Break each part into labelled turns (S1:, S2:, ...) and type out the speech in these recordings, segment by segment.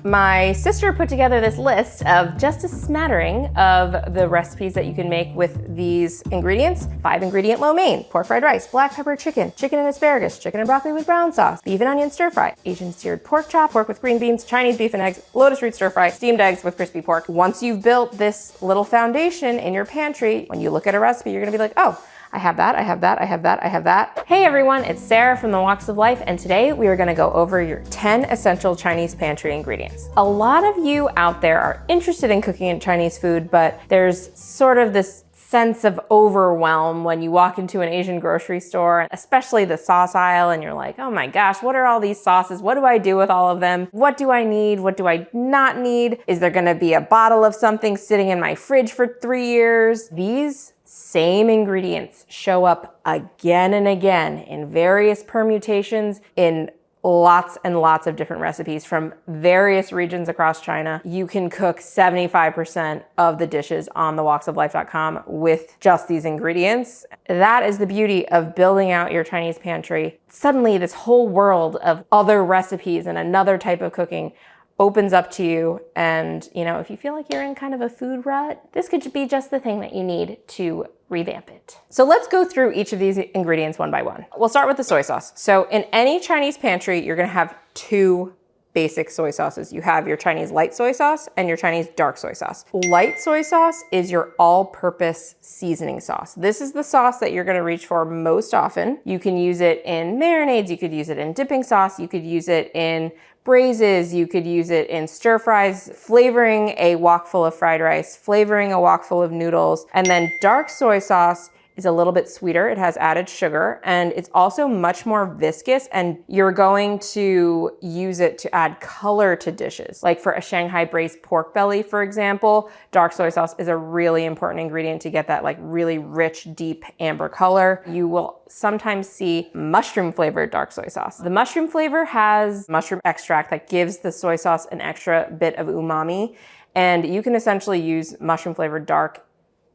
S1: My sister put together this list of just a smattering of the recipes that you can make with these ingredients. 5-ingredient lo mein, pork fried rice, black pepper chicken, chicken and asparagus, chicken and broccoli with brown sauce, beef and onion stir fry, Asian seared pork chop, pork with green beans, Chinese beef and eggs, lotus root stir fry, steamed eggs with crispy pork. Once you've built this little foundation in your pantry, when you look at a recipe, you're gonna be like, oh, I have that, I have that, I have that, I have that. Hey everyone, it's Sarah from The Walks of Life, and today we are gonna go over your 10 essential Chinese pantry ingredients. A lot of you out there are interested in cooking in Chinese food, but there's sort of this sense of overwhelm when you walk into an Asian grocery store, especially the sauce aisle, and you're like, oh my gosh, what are all these sauces? What do I do with all of them? What do I need? What do I not need? Is there gonna be a bottle of something sitting in my fridge for 3 years? These same ingredients show up again and again in various permutations in lots and lots of different recipes from various regions across China. You can cook 75% of the dishes on thewalksoflife.com with just these ingredients. That is the beauty of building out your Chinese pantry. Suddenly this whole world of other recipes and another type of cooking opens up to you, and if you feel like you're in kind of a food rut, this could be just the thing that you need to revamp it. So let's go through each of these ingredients one by one. We'll start with the soy sauce. So in any Chinese pantry, you're gonna have 2 basic soy sauces. You have your Chinese light soy sauce and your Chinese dark soy sauce. Light soy sauce is your all-purpose seasoning sauce. This is the sauce that you're gonna reach for most often. You can use it in marinades, you could use it in dipping sauce, you could use it in braises, you could use it in stir fries, flavoring a wok full of fried rice, flavoring a wok full of noodles. And then dark soy sauce is a little bit sweeter. It has added sugar, and it's also much more viscous, and you're going to use it to add color to dishes. Like for a Shanghai braised pork belly, for example, dark soy sauce is a really important ingredient to get that like really rich, deep amber color. You will sometimes see mushroom flavored dark soy sauce. The mushroom flavor has mushroom extract that gives the soy sauce an extra bit of umami, and you can essentially use mushroom flavored dark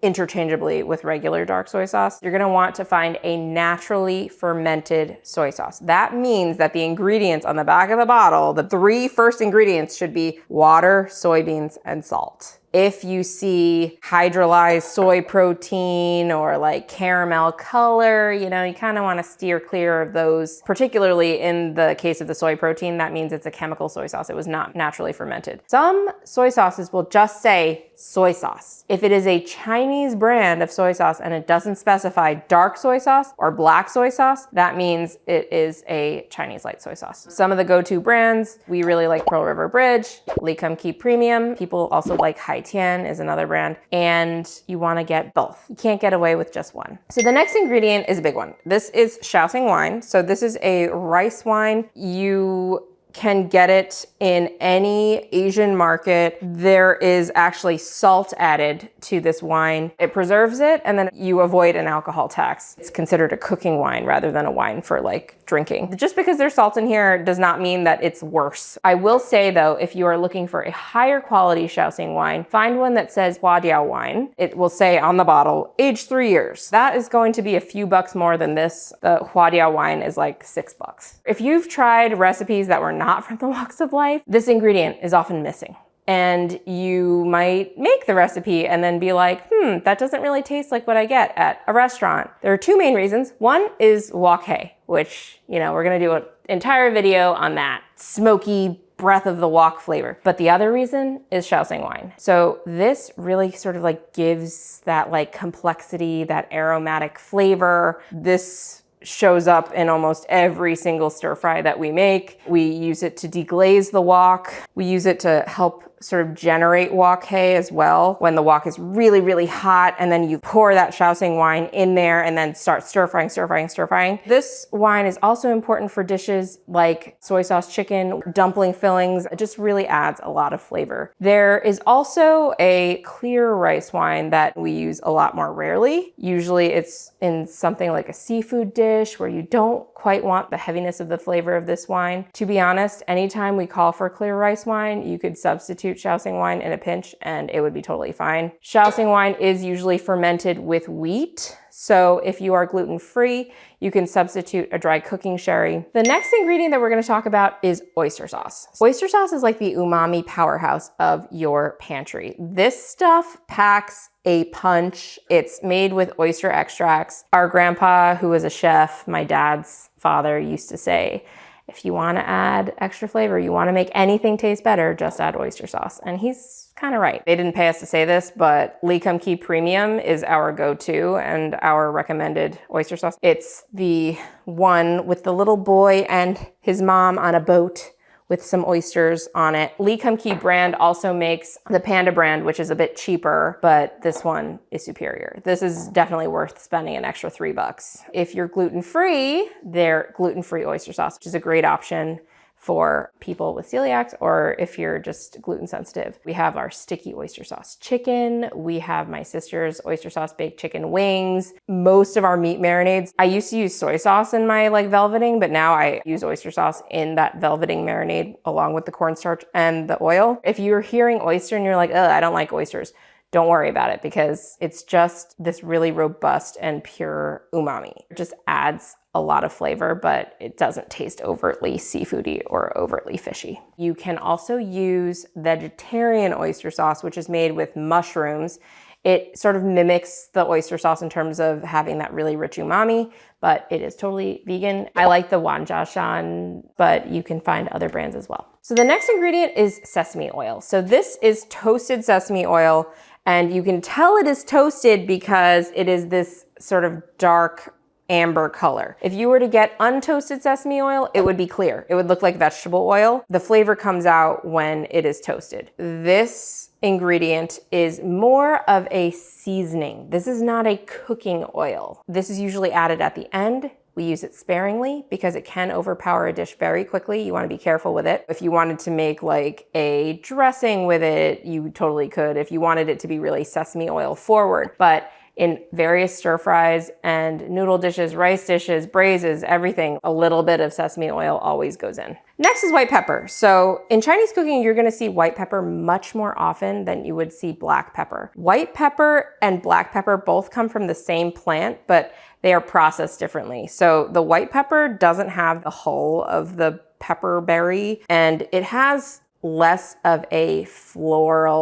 S1: interchangeably with regular dark soy sauce. You're gonna want to find a naturally fermented soy sauce. That means that the ingredients on the back of the bottle, the 3 first ingredients, should be water, soybeans, and salt. If you see hydrolyzed soy protein or like caramel color, you kind of want to steer clear of those. Particularly in the case of the soy protein, that means it's a chemical soy sauce. It was not naturally fermented. Some soy sauces will just say soy sauce. If it is a Chinese brand of soy sauce and it doesn't specify dark soy sauce or black soy sauce, that means it is a Chinese light soy sauce. Some of the go-to brands, we really like Pearl River Bridge, Li Kum Kee Premium. People also like Tian is another brand, and you want to get both. You can't get away with just one. So the next ingredient is a big one. This is Shaoxing wine. So this is a rice wine. You can get it in any Asian market. There is actually salt added to this wine. It preserves it, and then you avoid an alcohol tax. It's considered a cooking wine rather than a wine for like drinking. Just because there's salt in here does not mean that it's worse. I will say though, if you are looking for a higher quality Shaoxing wine, find one that says Huadiao wine. It will say on the bottle, aged 3 years. That is going to be a few bucks more than this. The Huadiao wine is like $6. If you've tried recipes that were not from the Walks of Life, this ingredient is often missing. And you might make the recipe and then be like, that doesn't really taste like what I get at a restaurant. There are 2 main reasons. One is wok hei, which, we're gonna do an entire video on that smoky breath of the wok flavor. But the other reason is Shaoxing wine. So this really sort of like gives that like complexity, that aromatic flavor. This shows up in almost every single stir fry that we make. We use it to deglaze the wok. We use it to help sort of generate wok hei as well. When the wok is really, really hot, and then you pour that Shaoxing wine in there and then start stir frying, stir frying, stir frying. This wine is also important for dishes like soy sauce chicken, dumpling fillings. It just really adds a lot of flavor. There is also a clear rice wine that we use a lot more rarely. Usually it's in something like a seafood dish where you don't quite want the heaviness of the flavor of this wine. To be honest, anytime we call for clear rice wine, you could substitute substitute Shaoxing wine in a pinch and it would be totally fine. Shaoxing wine is usually fermented with wheat. So if you are gluten-free, you can substitute a dry cooking sherry. The next ingredient that we're gonna talk about is oyster sauce. Oyster sauce is like the umami powerhouse of your pantry. This stuff packs a punch. It's made with oyster extracts. Our grandpa, who was a chef, my dad's father, used to say, if you wanna add extra flavor, you wanna make anything taste better, just add oyster sauce. And he's kind of right. They didn't pay us to say this, but Lee Kum Kee Premium is our go-to and our recommended oyster sauce. It's the one with the little boy and his mom on a boat with some oysters on it. Lee Kum Kee brand also makes the Panda brand, which is a bit cheaper, but this one is superior. This is definitely worth spending an extra $3. If you're gluten-free, they're gluten-free oyster sauce, which is a great option for people with celiacs, or if you're just gluten sensitive. We have our sticky oyster sauce chicken. We have my sister's oyster sauce baked chicken wings. Most of our meat marinades, I used to use soy sauce in my velveting, but now I use oyster sauce in that velveting marinade along with the cornstarch and the oil. If you're hearing oyster and you're like, ugh, I don't like oysters, don't worry about it because it's just this really robust and pure umami. It just adds a lot of flavor, but it doesn't taste overtly seafoody or overtly fishy. You can also use vegetarian oyster sauce, which is made with mushrooms. It sort of mimics the oyster sauce in terms of having that really rich umami, but it is totally vegan. I like the Wanjiashan, but you can find other brands as well. So the next ingredient is sesame oil. So this is toasted sesame oil, and you can tell it is toasted because it is this sort of dark amber color. If you were to get untoasted sesame oil, it would be clear. It would look like vegetable oil. The flavor comes out when it is toasted. This ingredient is more of a seasoning. This is not a cooking oil. This is usually added at the end. We use it sparingly because it can overpower a dish very quickly. You want to be careful with it. If you wanted to make like a dressing with it, you totally could. If you wanted it to be really sesame oil forward, but in various stir fries and noodle dishes, rice dishes, braises, everything, a little bit of sesame oil always goes in. Next is white pepper. So in Chinese cooking, you're gonna see white pepper much more often than you would see black pepper. White pepper and black pepper both come from the same plant, but they are processed differently. So the white pepper doesn't have the hull of the pepper berry, and it has less of a florally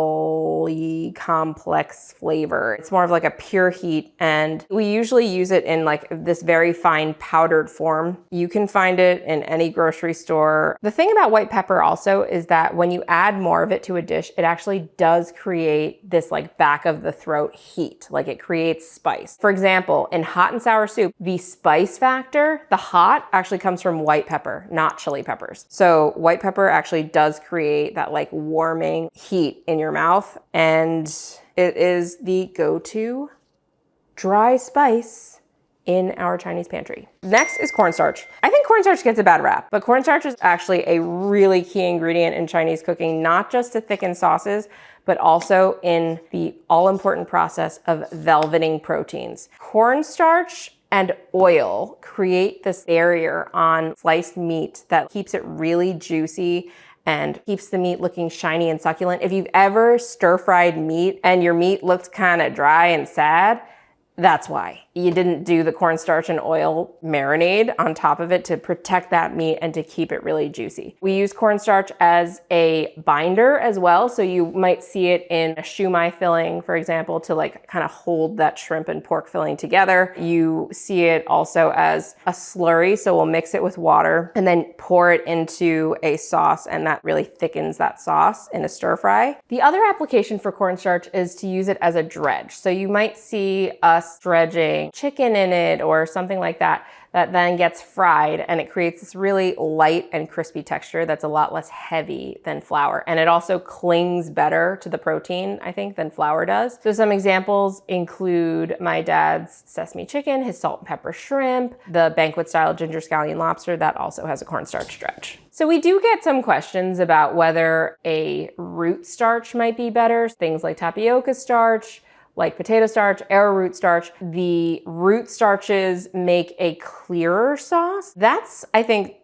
S1: complex flavor. It's more of like a pure heat, and we usually use it in like this very fine powdered form. You can find it in any grocery store. The thing about white pepper also is that when you add more of it to a dish, it actually does create this like back of the throat heat, like it creates spice. For example, in hot and sour soup, the spice factor, the hot, actually comes from white pepper, not chili peppers. So white pepper actually does create that like warming heat in your mouth, and it is the go-to dry spice in our Chinese pantry. Next is cornstarch. I think cornstarch gets a bad rap, but cornstarch is actually a really key ingredient in Chinese cooking, not just to thicken sauces, but also in the all-important process of velveting proteins. Cornstarch and oil create this barrier on sliced meat that keeps it really juicy and keeps the meat looking shiny and succulent. If you've ever stir-fried meat and your meat looked kind of dry and sad, that's why. You didn't do the cornstarch and oil marinade on top of it to protect that meat and to keep it really juicy. We use cornstarch as a binder as well. So you might see it in a shumai filling, for example, to like kind of hold that shrimp and pork filling together. You see it also as a slurry. So we'll mix it with water and then pour it into a sauce, and that really thickens that sauce in a stir fry. The other application for cornstarch is to use it as a dredge. So you might see us dredging chicken in it or something like that, that then gets fried, and it creates this really light and crispy texture that's a lot less heavy than flour. And it also clings better to the protein, I think, than flour does. So some examples include my dad's sesame chicken, his salt and pepper shrimp, the banquet style ginger scallion lobster that also has a cornstarch dredge. So we do get some questions about whether a root starch might be better, things like tapioca starch, like potato starch, arrowroot starch. The root starches make a clearer sauce. That's, I think,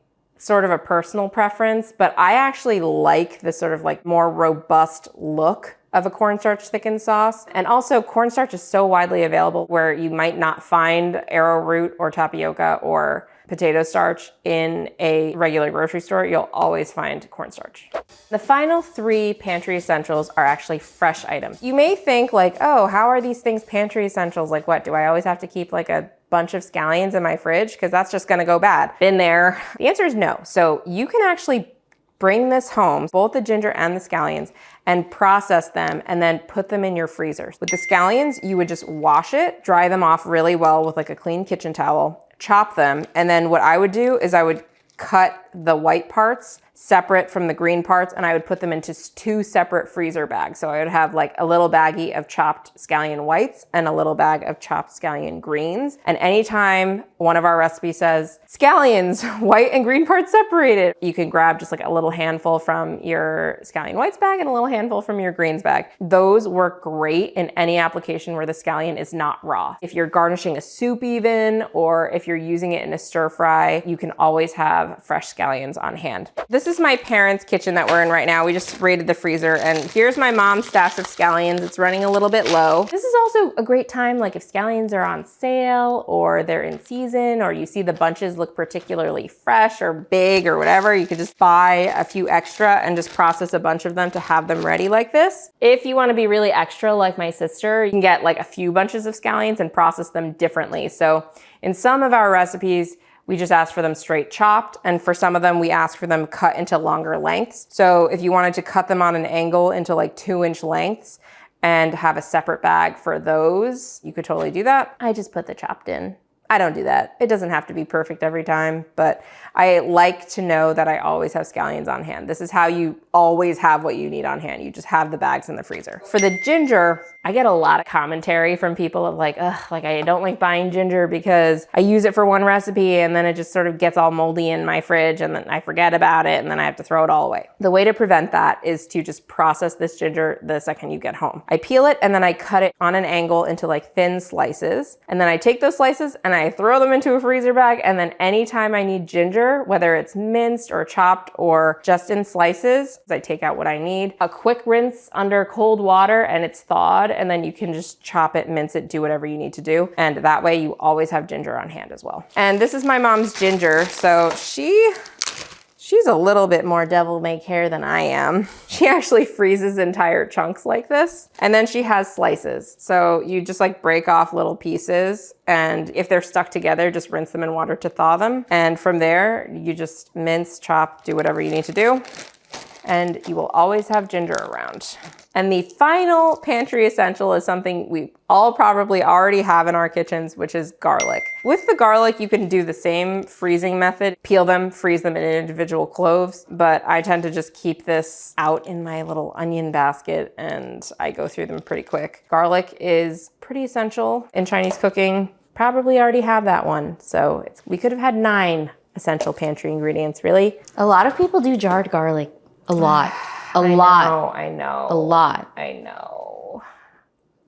S1: sort of a personal preference, but I actually like the sort of like more robust look of a cornstarch thickened sauce. And also cornstarch is so widely available where you might not find arrowroot or tapioca or potato starch in a regular grocery store. You'll always find cornstarch. The final 3 pantry essentials are actually fresh items. You may think like, oh, how are these things pantry essentials? Like what, do I always have to keep like a bunch of scallions in my fridge? Because that's just gonna go bad. Been there. The answer is no. So you can actually bring this home, both the ginger and the scallions, and process them and then put them in your freezer. With the scallions, you would just wash it, dry them off really well with like a clean kitchen towel, chop them, and then what I would do is I would cut the white parts separate from the green parts, and I would put them into 2 separate freezer bags. So I would have like a little baggie of chopped scallion whites and a little bag of chopped scallion greens. And anytime one of our recipes says scallions, white and green parts separated, you can grab just like a little handful from your scallion whites bag and a little handful from your greens bag. Those work great in any application where the scallion is not raw. If you're garnishing a soup even, or if you're using it in a stir fry, you can always have fresh scallions on hand. This is my parents' kitchen that we're in right now. We just raided the freezer, and here's my mom's stash of scallions. It's running a little bit low. This is also a great time, like if scallions are on sale or they're in season, or you see the bunches look particularly fresh or big or whatever, you could just buy a few extra and just process a bunch of them to have them ready like this. If you want to be really extra like my sister, you can get like a few bunches of scallions and process them differently. So in some of our recipes, we just ask for them straight chopped, and for some of them we ask for them cut into longer lengths. So if you wanted to cut them on an angle into like 2-inch lengths and have a separate bag for those, you could totally do that. I just put the chopped in. I don't do that. It doesn't have to be perfect every time, but I like to know that I always have scallions on hand. This is how you always have what you need on hand. You just have the bags in the freezer. For the ginger, I get a lot of commentary from people of like, ugh, like I don't like buying ginger because I use it for one recipe and then it just sort of gets all moldy in my fridge and then I forget about it and then I have to throw it all away. The way to prevent that is to just process this ginger the second you get home. I peel it and then I cut it on an angle into like thin slices. And then I take those slices and I throw them into a freezer bag, and then anytime I need ginger, whether it's minced or chopped or just in slices, I take out what I need. A quick rinse under cold water and it's thawed, and then you can just chop it, mince it, do whatever you need to do. And that way you always have ginger on hand as well. And this is my mom's ginger. So she's a little bit more devil-may-care than I am. She actually freezes entire chunks like this. And then she has slices. So you just like break off little pieces, and if they're stuck together, just rinse them in water to thaw them. And from there, you just mince, chop, do whatever you need to do. And you will always have ginger around. And the final pantry essential is something we all probably already have in our kitchens, which is garlic. With the garlic, you can do the same freezing method, peel them, freeze them in individual cloves, but I tend to just keep this out in my little onion basket and I go through them pretty quick. Garlic is pretty essential in Chinese cooking. Probably already have that one. So we could have had 9 essential pantry ingredients, really.
S2: A lot of people do jarred garlic. A lot. A
S1: I
S2: lot.
S1: I know.
S2: A lot.
S1: I know.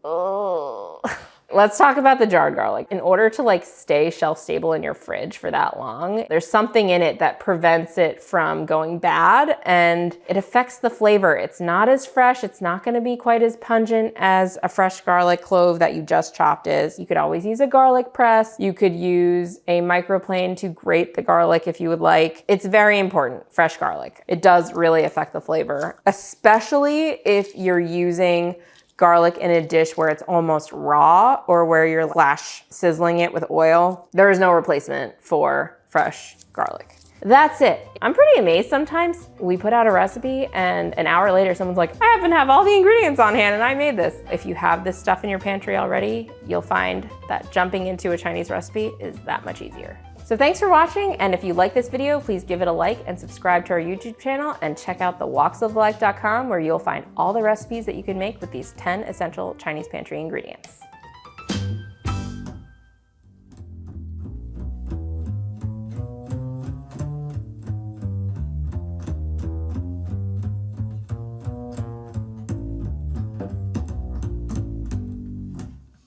S1: Ugh. Let's talk about the jarred garlic. In order to like stay shelf stable in your fridge for that long, there's something in it that prevents it from going bad, and it affects the flavor. It's not as fresh. It's not going to be quite as pungent as a fresh garlic clove that you just chopped is. You could always use a garlic press. You could use a microplane to grate the garlic if you would like. It's very important, fresh garlic. It does really affect the flavor, especially if you're using garlic in a dish where it's almost raw or where you're flash sizzling it with oil. There is no replacement for fresh garlic. That's it. I'm pretty amazed sometimes. We put out a recipe and an hour later someone's like, I happen to have all the ingredients on hand and I made this. If you have this stuff in your pantry already, you'll find that jumping into a Chinese recipe is that much easier. So thanks for watching, and if you like this video, please give it a like and subscribe to our YouTube channel, and check out thewalksoflife.com where you'll find all the recipes that you can make with these 10 essential Chinese pantry ingredients.